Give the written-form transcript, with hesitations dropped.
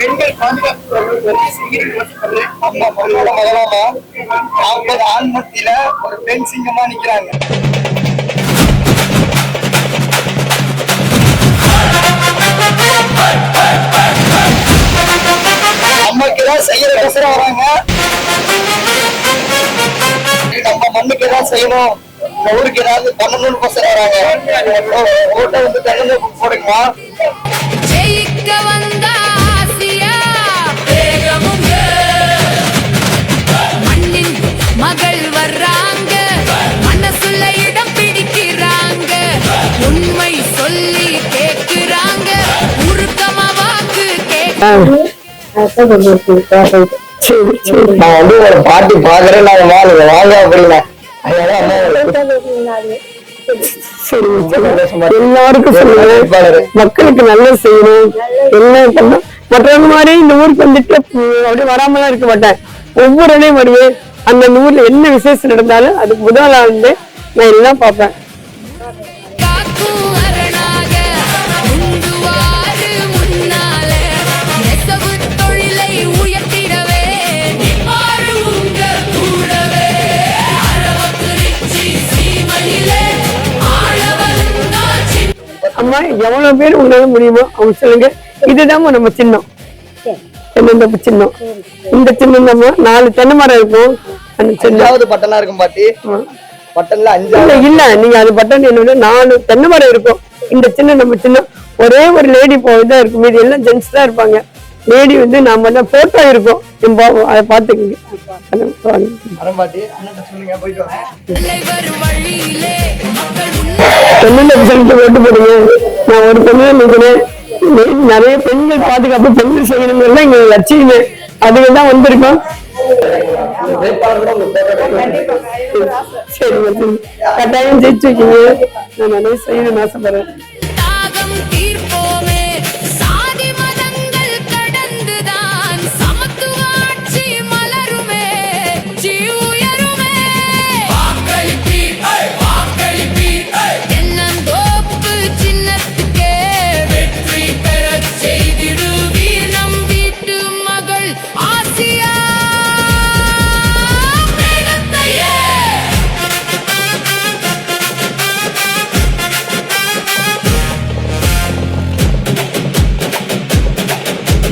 பெண்கள் பாதுகாப்பு நம்ம பொண்ணோட முதலாமா 40 ஆண் மத்தியில ஒரு பெண் சிங்கமா நிக்கிறாங்க. நமக்கு ஏதாவது செய்யற கசர வராங்க, நம்ம மண்ணுக்கு ஏதாவது செய்யணும், ஊருக்கு ஏதாவது பண்ணணும்னு பசங்க வராங்க. ஓட்ட வந்து தண்ணி போடுங்கம்மா. மகள் வர்றாங்க, மனசுல இடம் பிடிக்கிறாங்க, உண்மை சொல்லி கேட்கிறாங்க, உருக்கமா வாக்கு கேட்க. நான் வந்து ஒரு பாட்டி பாக்குறேன், நாங்க வாங்க அப்படின்னா எல்லாருக்கும் சொல்லுங்க, மக்களுக்கு நல்லா செய்யணும், எல்லாம் பண்ணணும். மற்றவங்க மாதிரி இந்த ஊருக்கு வந்துட்டு அப்படியே வராமலாம் இருக்க மாட்டேன். ஒவ்வொரு இடையும் வருவேன். அந்த ஊர்ல என்ன விசேஷம் நடந்தாலும் அதுக்கு முதல்ல வந்து நான் எல்லாம் பார்ப்பேன். அம்மா எவ்வளவு பேர் உங்களால முடியுமோ அவங்க சொல்லுங்க. இதுதான் நம்ம சின்னம், தென்னந்தோப்பு சின்னம். இந்த சின்னம் நம்ம 4 தென்னை மரம் இருக்கும். அந்த சின்னாவது பட்டனா இருக்கும் பாட்டி. பட்டன்ல 5 இல்ல, நீங்க அது பட்டன் என்ன 4 தென்னை மரம் இருக்கும். இந்த சின்னம் நம்ம சின்னம். ஒரே ஒரு லேடி போதான் இருக்கும், மீது எல்லாம் ஜென்ஸ் தான் இருப்பாங்க. லேடி வந்து நாம தான் போட்டோ இருக்கும், அதை பாத்துக்கோங்க. ஓட்டு போடுங்க. நான் ஒரு பெண்ணு நினைக்கிறேன், நிறைய பெண்கள் பாதுகாப்பு பெண்கள் செய்யணுங்கிறது எங்க லட்சியமே. அதுக்கு தான் வந்திருக்கோம். சரி, கட்டாயம் ஜெயிச்சு வைக்கீங்க. நான் நிறைய செய்யணும்னு ஆசைப்படுறேன்.